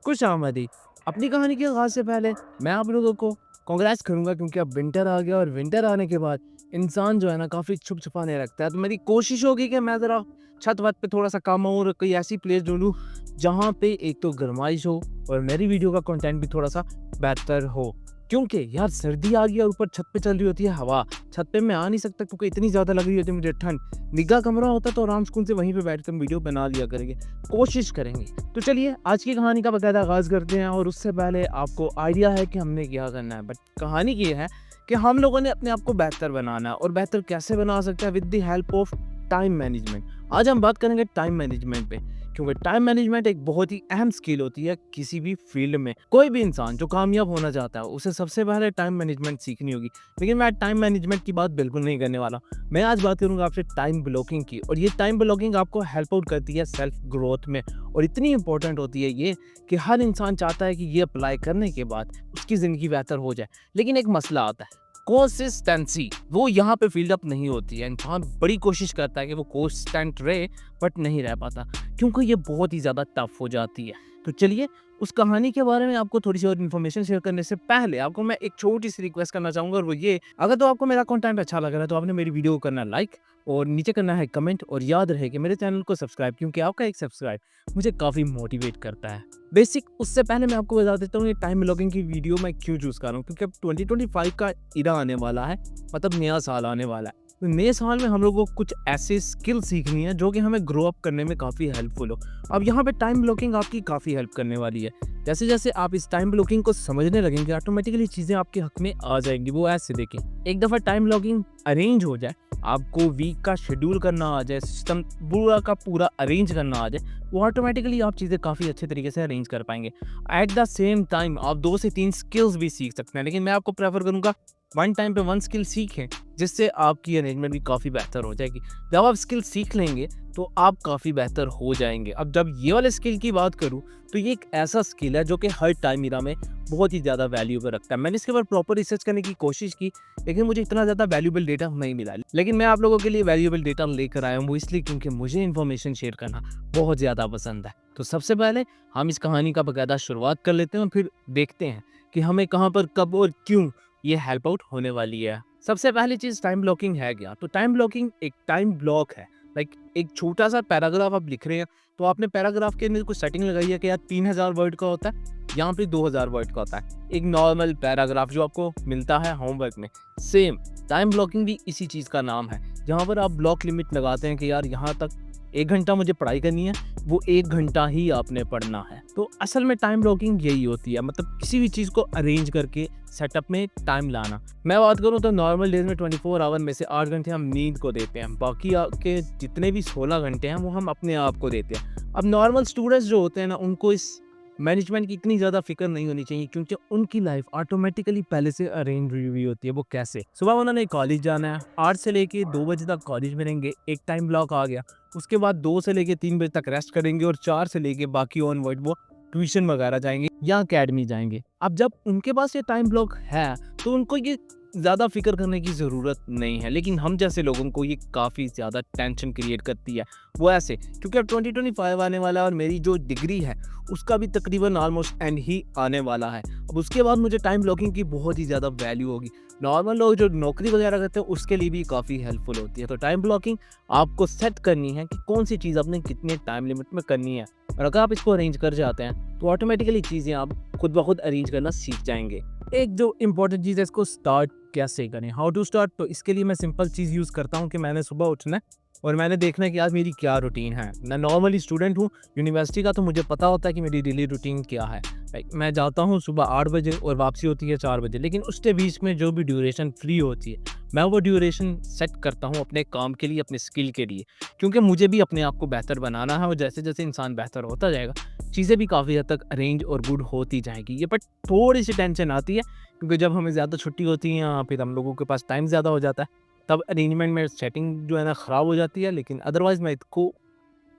खुश आमदीद। अपनी कहानी के आगाज़ से पहले मैं आप लोगों को कांग्रेट्स करूँगा क्योंकि अब विंटर आ गया और विंटर आने के बाद इंसान जो है ना काफ़ी छुप-छुपाने लगता है। तो मेरी कोशिश होगी कि मैं ज़रा छत-वत पे थोड़ा-सा कम आऊँ और कोई ऐसी प्लेस ढूँढूँ जहाँ पे एक तो गर्माइश हो और मेरी वीडियो का कंटेंट भी थोड़ा-सा बेहतर हो। क्योंकि यार सर्दी आ गई और ऊपर छत पे चल रही होती है हवा। छत पे मैं आ नहीं सकता क्योंकि इतनी ज़्यादा लग रही होती है मुझे ठंड। निੱਘा कमरा होता तो आराम सुकून से वहीं पे बैठ के हम वीडियो बना लिया करेंगे। कोशिश करेंगे। तो चलिए आज की कहानी का बाकायदा आगाज़ करते हैं और उससे पहले आपको आइडिया है कि हमने क्या करना है। बट कहानी ये है कि हम लोगों ने अपने आप को बेहतर बनाना है और बेहतर कैसे बना सकते हैं with the help of time management. आज हम बात करेंगे टाइम मैनेजमेंट पे क्योंकि टाइम मैनेजमेंट एक बहुत ही अहम स्किल होती है किसी भी फील्ड में। कोई भी इंसान जो कामयाब होना चाहता है उसे सबसे पहले टाइम मैनेजमेंट सीखनी होगी। लेकिन मैं टाइम मैनेजमेंट की बात बिल्कुल नहीं करने वाला। मैं आज बात करूंगा आपसे टाइम ब्लॉकिंग की और ये टाइम ब्लॉकिंग आपको हेल्प आउट करती है सेल्फ ग्रोथ में और इतनी इंपॉर्टेंट होती है ये कि हर इंसान चाहता है कि ये अप्लाई करने के बाद उसकी ज़िंदगी बेहतर हो जाए। लेकिन एक मसला आता है कंसिस्टेंसी, वो यहाँ पे फील्ड अप नहीं होती है। इंसान बड़ी कोशिश करता है कि वो कंसिस्टेंट रहे बट नहीं रह पाता क्योंकि ये बहुत ही ज़्यादा टफ हो जाती है। तो चलिए उस कहानी के बारे में आपको थोड़ी सी और इन्फॉर्मेशन शेयर करने से पहले आपको मैं एक छोटी सी रिक्वेस्ट करना चाहूँगा और वो ये, अगर तो आपको मेरा कंटेंट अच्छा लग रहा है तो आपने मेरी वीडियो को करना लाइक और नीचे करना है कमेंट और याद रहे कि मेरे चैनल को सब्सक्राइब क्योंकि आपका एक सब्सक्राइब मुझे काफ़ी मोटिवेट करता है। बेसिक उससे पहले मैं आपको बता देता हूँ ये टाइम ब्लॉकिंग की वीडियो मैं क्यों चूज़ कर रहा हूँ क्योंकि अब 2025 का इरा आने वाला है, मतलब नया साल आने वाला है। तो नए साल में हम लोगों को कुछ ऐसे स्किल सीखनी है जो कि हमें ग्रो अप करने में काफ़ी हेल्पफुल हो। अब यहाँ पे टाइम ब्लॉकिंग आपकी काफ़ी हेल्प करने वाली है। जैसे जैसे आप इस टाइम ब्लॉकिंग को समझने लगेंगे ऑटोमेटिकली चीज़ें आपके हक में आ जाएंगी। वो ऐसे देखें, एक दफ़ा टाइम ब्लॉकिंग अरेंज हो जाए, आपको वीक का शेड्यूल करना आ जाए, सिस्टम पूरा का पूरा अरेंज करना आ जाए, वो ऑटोमेटिकली आप चीज़ें काफ़ी अच्छे तरीके से अरेंज कर पाएंगे। एट द सेम टाइम आप 2 से 3 स्किल्स भी सीख सकते हैं, लेकिन मैं आपको प्रेफर करूँगा वन टाइम पे वन स्किल सीखें जिससे आपकी अरेंजमेंट भी काफ़ी बेहतर हो जाएगी। जब आप स्किल सीख लेंगे तो आप काफ़ी बेहतर हो जाएंगे। अब जब ये वाले स्किल की बात करूँ तो ये एक ऐसा स्किल है जो कि हर टाइम इरा में बहुत ही ज़्यादा वैल्यूएबल रखता है। मैंने इसके ऊपर प्रॉपर रिसर्च करने की कोशिश की लेकिन मुझे इतना ज़्यादा वैल्यूएबल डेटा नहीं मिला। लेकिन मैं आप लोगों के लिए वैल्यूएबल डेटा लेकर आया हूँ, वो इसलिए क्योंकि मुझे इन्फॉर्मेशन शेयर करना बहुत ज़्यादा पसंद है। तो सबसे पहले हम इस कहानी का बाकायदा शुरुआत कर लेते हैं और फिर देखते हैं कि हमें कहाँ पर कब और क्यों ये हेल्प आउट होने वाली है। सबसे पहली चीज़ टाइम ब्लॉकिंग है क्या? तो टाइम ब्लॉकिंग एक टाइम ब्लॉक है। लाइक एक छोटा-सा पैराग्राफ आप लिख रहे हैं, तो आपने पैराग्राफ के अंदर कुछ सेटिंग लगाई है कि यार 3000 वर्ड का होता है, यहाँ पे 2000 वर्ड का होता है। एक नॉर्मल पैराग्राफ जो आपको मिलता है होमवर्क में। सेम टाइम ब्लॉकिंग भी इसी चीज़ का नाम है, जहाँ पर आप ब्लॉक लिमिट लगाते हैं कि यार यहाँ तक 1 घंटा मुझे पढ़ाई करनी है, वो 1 घंटा ही आपने पढ़ना है। तो असल में टाइम ब्लॉकिंग यही होती है, मतलब किसी भी चीज़ को अरेंज करके सेटअप में टाइम लाना। मैं बात करूँ तो नॉर्मल डेज़ में 24 आवर में से 8 घंटे हम नींद को देते हैं, बाकी के जितने भी 16 घंटे हैं वो हम अपने आप को देते हैं। अब नॉर्मल स्टूडेंट्स जो होते हैं ना उनको इस मैनेजमेंट की इतनी ज़्यादा फ़िक्र नहीं होनी चाहिए क्योंकि उनकी लाइफ ऑटोमेटिकली पहले से अरेंज हुई हुई होती है। वो कैसे? सुबह उन्होंने कॉलेज जाना है, 8 से लेके 2 बजे तक कॉलेज में रहेंगे, एक टाइम ब्लॉक आ गया। उसके बाद 2 से लेके 3 बजे तक रेस्ट करेंगे और 4 से लेके बाकी ऑनवर्ड वो ट्यूशन वगैरह जाएँगे या अकेडमी जाएँगे। अब जब उनके पास ये टाइम ब्लॉक है, तो उनको ये ज़्यादा फ़िक्र करने की ज़रूरत नहीं है, लेकिन हम जैसे लोगों को ये काफ़ी ज़्यादा टेंशन क्रिएट करती है। वो ऐसे क्योंकि अब 2025 आने वाला है और मेरी जो डिग्री है, उसका भी तकरीबन ऑलमोस्ट एंड ही आने वाला है। अब उसके बाद मुझे टाइम ब्लॉकिंग की बहुत ही ज़्यादा वैल्यू होगी। नॉर्मल लोग जो नौकरी वगैरह करते हैं, उसके लिए भी काफ़ी हेल्पफुल होती है। तो टाइम ब्लॉकिंग आपको सेट करनी है कि कौन-सी चीज़ आपने कितने टाइम लिमिट में करनी है और अगर आप इसको अरेंज कर जाते हैं, तो ऑटोमेटिकली चीज़ें आप खुद ब खुद अरेंज करना सीख जाएँगे। एक जो इम्पोर्टेंट चीज़ है इसको स्टार्ट कैसे करें, हाउ टू स्टार्ट, तो इसके लिए मैं सिंपल चीज़ यूज़ करता हूँ कि मैंने सुबह उठना है और मैंने देखना है कि आज मेरी क्या रूटीन है। मैं नॉर्मली स्टूडेंट हूँ यूनिवर्सिटी का, तो मुझे पता होता है कि मेरी डेली रूटीन क्या है। लाइक मैं जाता हूँ सुबह 8 बजे और वापसी होती है 4 बजे, लेकिन उसके बीच में जो भी ड्यूरेशन फ्री होती है मैं वो ड्यूरेशन सेट करता हूँ अपने काम के लिए, अपने स्किल के लिए, क्योंकि मुझे भी अपने आप को बेहतर बनाना है और जैसे जैसे इंसान बेहतर होता जाएगा चीज़ें भी काफ़ी हद तक अरेंज और गुड होती जाएंगी। ये बट थोड़ी सी टेंशन आती है क्योंकि जब हमें ज़्यादा छुट्टी होती है या फिर हम लोगों के पास टाइम ज़्यादा हो जाता है, तब अरेंजमेंट में सेटिंग जो है ना ख़राब हो जाती है, लेकिन अदरवाइज़ मैं इसको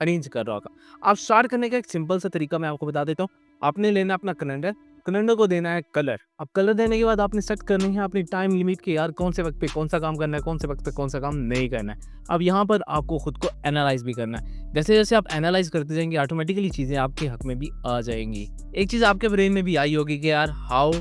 अरेंज कर रहा होगा। आप स्टार्ट करने का एक सिंपल सा तरीका मैं आपको बता देता हूँ। आपने लेना अपना कैलेंडर कैलेंडर को देना है कलर। अब कलर देने के बाद आपने सेट करनी है अपनी टाइम लिमिट कि यार कौन से वक्त पे कौन सा काम करना है, कौन से वक्त पे कौन सा काम नहीं करना है। अब यहाँ पर आपको खुद को एनालाइज भी करना है। जैसे जैसे आप एनालाइज करते जाएंगे ऑटोमेटिकली चीज़ें आपके हक में भी आ जाएंगी। एक चीज़ आपके ब्रेन में भी आई होगी कि यार how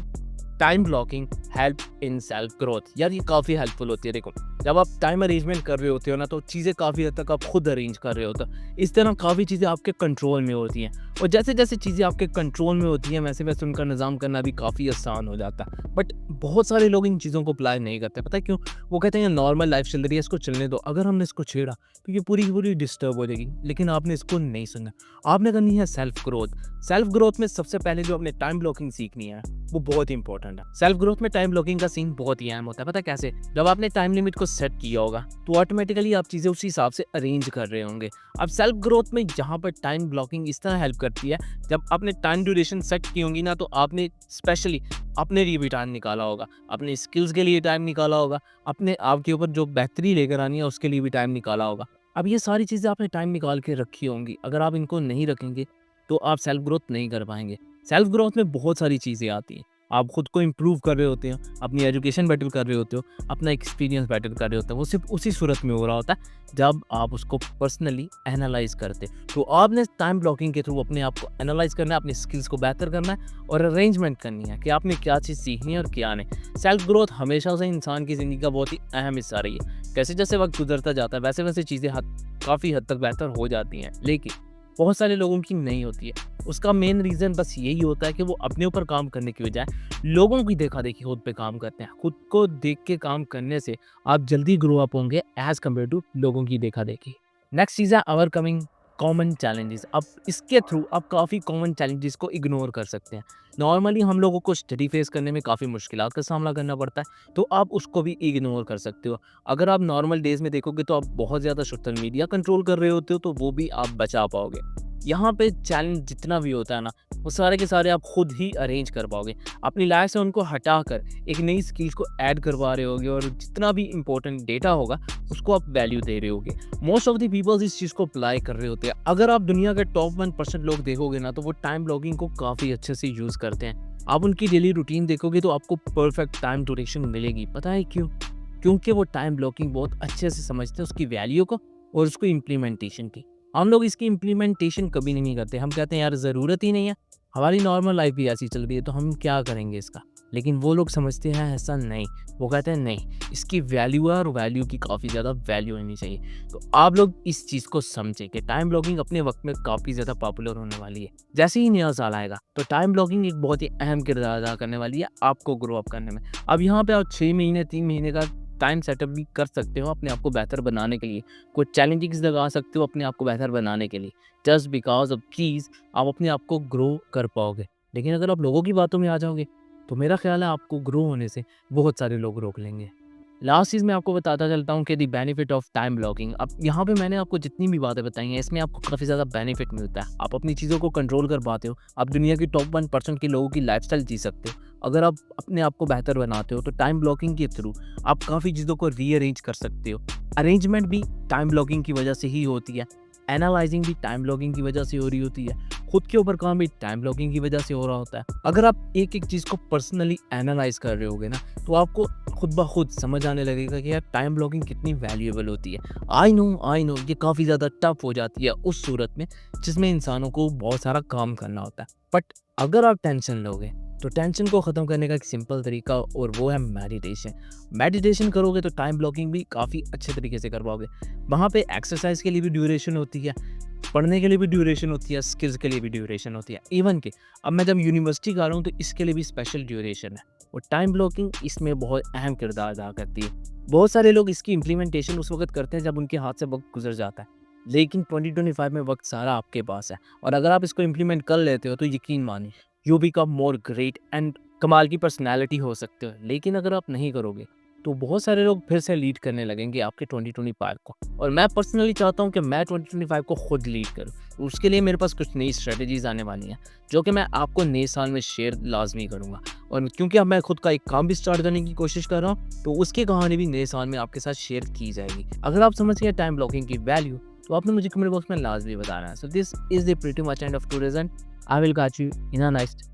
time blocking help in self growth. यार ये काफ़ी हेल्पफुल होती है। देखो जब आप टाइम अरेंजमेंट कर रहे होते हो ना, तो चीज़ें काफ़ी हद तक आप खुद अरेंज कर रहे होते हो। इस तरह काफ़ी चीज़ें आपके कंट्रोल में होती हैं, और जैसे जैसे चीज़ें आपके कंट्रोल में होती हैं वैसे वैसे उनका निज़ाम करना भी काफ़ी आसान हो जाता है। बट बहुत सारे लोग इन चीज़ों को अप्लाई नहीं करते। पता है क्यों? वो कहते हैं नॉर्मल लाइफ चल रही है, इसको चलने दो। अगर हमने इसको छेड़ा तो ये पूरी की पूरी डिस्टर्ब हो जाएगी। लेकिन आपने इसको नहीं सुनना, आपने करनी है सेल्फ ग्रोथ। सेल्फ ग्रोथ में सबसे पहले जो आपने टाइम ब्लॉकिंग सीखनी है वो बहुत इंपॉर्टेंट है। सेल्फ ग्रोथ में टाइम ब्लॉकिंग का सीन बहुत ही अहम होता है। पता है कैसे? जब आपने टाइम लिमिट को सेट किया होगा तो ऑटोमेटिकली आप चीज़ें उसी हिसाब से अरेंज कर रहे होंगे। अब सेल्फ ग्रोथ में जहाँ पर टाइम ब्लॉकिंग इस तरह हेल्प करती है, जब आपने टाइम ड्यूरेशन सेट की होंगी ना, तो आपने स्पेशली अपने लिए भी टाइम निकाला होगा, अपने स्किल्स के लिए टाइम निकाला होगा, अपने आप के ऊपर जो बेहतरी लेकर आनी है उसके लिए भी टाइम निकाला होगा। अब ये सारी चीज़ें आपने टाइम निकाल के रखी होंगी। अगर आप इनको नहीं रखेंगे तो आप सेल्फ ग्रोथ नहीं कर पाएंगे। सेल्फ ग्रोथ में बहुत सारी चीज़ें आती हैं। आप खुद को इम्प्रूव कर रहे होते हो, अपनी एजुकेशन बेटर कर रहे होते हो, अपना एक्सपीरियंस बेटर कर रहे होते हो। वो सिर्फ उसी सूरत में हो रहा होता है जब आप उसको पर्सनली एनालाइज करते। तो आपने टाइम ब्लॉकिंग के थ्रू अपने आप को एनालाइज करना है, अपनी स्किल्स को बेहतर करना है और अरेंजमेंट करनी है कि आपने क्या चीज़ सीखनी है और क्या नहीं। सेल्फ ग्रोथ हमेशा से इंसान की ज़िंदगी का बहुत ही अहम हिस्सा रही है। जैसे जैसे वक्त गुजरता जाता है वैसे वैसे चीज़ें काफ़ी हद तक बेहतर हो जाती हैं, लेकिन बहुत सारे लोगों की नहीं होती है। उसका मेन रीज़न बस यही होता है कि वो अपने ऊपर काम करने की बजाय लोगों की देखा-देखी खुद पे काम करते हैं। खुद को देख के काम करने से आप जल्दी ग्रो अप होंगे एज़ कम्पेयर टू लोगों की देखा-देखी। नेक्स्ट चीज़ है ओवरकमिंग कॉमन चैलेंजेस। अब इसके थ्रू आप काफ़ी कॉमन चैलेंजेस को इग्नोर कर सकते हैं। नॉर्मली हम लोगों को स्टडी फेस करने में काफ़ी मुश्किलात का सामना करना पड़ता है, तो आप उसको भी इग्नोर कर सकते हो। अगर आप नॉर्मल डेज़ में देखोगे तो आप बहुत ज़्यादा सोशल मीडिया कंट्रोल कर रहे होते हो, तो वो भी आप बचा पाओगे। यहाँ पे चैलेंज जितना भी होता है ना, वो सारे के सारे आप खुद ही अरेंज कर पाओगे। अपनी लाइफ से उनको हटाकर एक नई स्किल्स को ऐड करवा रहे होगे, और जितना भी इंपॉर्टेंट डेटा होगा उसको आप वैल्यू दे रहे होगे। मोस्ट ऑफ द पीपल्स इस चीज़ को अप्लाई कर रहे होते हैं। अगर आप दुनिया के टॉप 1% लोग देखोगे ना, तो वो टाइम ब्लॉकिंग को काफ़ी अच्छे से यूज़ करते हैं। आप उनकी डेली रूटीन देखोगे तो आपको परफेक्ट टाइम ड्यूरेशन मिलेगी। पता है क्यों? क्योंकि वो टाइम ब्लॉकिंग बहुत अच्छे से समझते हैं, उसकी वैल्यू को और उसको इम्प्लीमेंटेशन की। हम लोग इसकी इम्प्लीमेंटेशन कभी नहीं करते। हम कहते हैं यार ज़रूरत ही नहीं है, हमारी नॉर्मल लाइफ भी ऐसी चल रही है तो हम क्या करेंगे इसका। लेकिन वो लोग समझते हैं ऐसा नहीं, वो कहते हैं नहीं, इसकी वैल्यू है और वैल्यू की काफ़ी ज़्यादा वैल्यू होनी चाहिए। तो आप लोग इस चीज़ को समझें कि टाइम ब्लॉकिंग अपने वक्त में काफ़ी ज़्यादा पॉपुलर होने वाली है। जैसे ही नया साल आएगा तो टाइम ब्लॉकिंग एक बहुत ही अहम किरदार अदा करने वाली है आपको ग्रो अप करने में। अब यहाँ पे आप 6 महीने 3 महीने का टाइम सेटअप भी कर सकते हो अपने आप को बेहतर बनाने के लिए। कुछ चैलेंजेस लगा सकते हो अपने आप को बेहतर बनाने के लिए, जस्ट बिकॉज ऑफ चीज़ आप अपने आप को ग्रो कर पाओगे। लेकिन अगर आप लोगों की बातों में आ जाओगे तो मेरा ख्याल है आपको ग्रो होने से बहुत सारे लोग रोक लेंगे। लास्ट चीज़ मैं आपको बताता चलता हूँ कि दी बेनिफिट ऑफ टाइम ब्लॉकिंग। अब यहाँ पे मैंने आपको जितनी भी बातें बताई हैं इसमें आपको काफ़ी ज़्यादा बेनिफिट मिलता है। आप अपनी चीज़ों को कंट्रोल कर पाते हो, आप दुनिया की टॉप 1% के लोगों की लाइफस्टाइल जी सकते हो। अगर आप अपने आप को बेहतर बनाते हो तो टाइम ब्लॉकिंग के थ्रू आप काफ़ी चीज़ों को रीअरेंज कर सकते हो। अरेंजमेंट भी टाइम ब्लॉकिंग की वजह से ही होती है, एनालाइजिंग भी टाइम ब्लॉकिंग की वजह से हो रही होती है, खुद के ऊपर काम भी टाइम ब्लॉकिंग की वजह से हो रहा होता है। अगर आप एक एक चीज़ को पर्सनली एनालाइज कर रहे होगे ना, तो आपको खुद ब खुद समझ आने लगेगा कि यार टाइम ब्लॉकिंग कितनी वैल्यूएबल होती है। आई नो ये काफ़ी ज़्यादा टफ हो जाती है उस सूरत में जिसमें इंसानों को बहुत सारा काम करना होता है। बट अगर आप टेंशन लोगे तो टेंशन को ख़त्म करने का एक सिंपल तरीका, और वो है मेडिटेशन। मेडिटेशन करोगे तो टाइम ब्लॉकिंग भी काफ़ी अच्छे तरीके से कर पाओगे। वहाँ पे एक्सरसाइज के लिए भी ड्यूरेशन होती है, पढ़ने के लिए भी ड्यूरेशन होती है, स्किल्स के लिए भी ड्यूरेशन होती है। इवन कि अब मैं जब यूनिवर्सिटी जा रहा हूँ तो इसके लिए भी स्पेशल ड्यूरेशन है, और टाइम ब्लॉकिंग इसमें बहुत अहम किरदार अदा करती है। बहुत सारे लोग इसकी इम्प्लीमेंटेशन उस वक्त करते हैं जब उनके हाथ से वक्त गुजर जाता है, लेकिन 2025 में वक्त सारा आपके पास है, और अगर आप इसको इम्प्लीमेंट कर लेते हो तो यकीन मानिए you become more great and कमाल की पर्सनैलिटी हो सकते हो। लेकिन अगर आप नहीं करोगे तो बहुत सारे लोग फिर से लीड करने लगेंगे आपके 2025 को, और मैं पर्सनली चाहता हूँ कि मैं 2025 को खुद लीड करूँ। उसके लिए मेरे पास कुछ नई स्ट्रेटजीज आने वाली हैं जो कि मैं आपको नए साल में शेयर लाजमी करूँगा, और क्योंकि अब मैं खुद का एक काम भी स्टार्ट करने की कोशिश कर रहा हूँ तो उसकी कहानी भी नए साल में आपके साथ शेयर की जाएगी। अगर आप समझ गए टाइम ब्लॉकिंग की वैल्यू तो आपने मुझे कमेंट बॉक्स में लाजमी बताना है। So this is the pretty much end of today, I will catch you in a next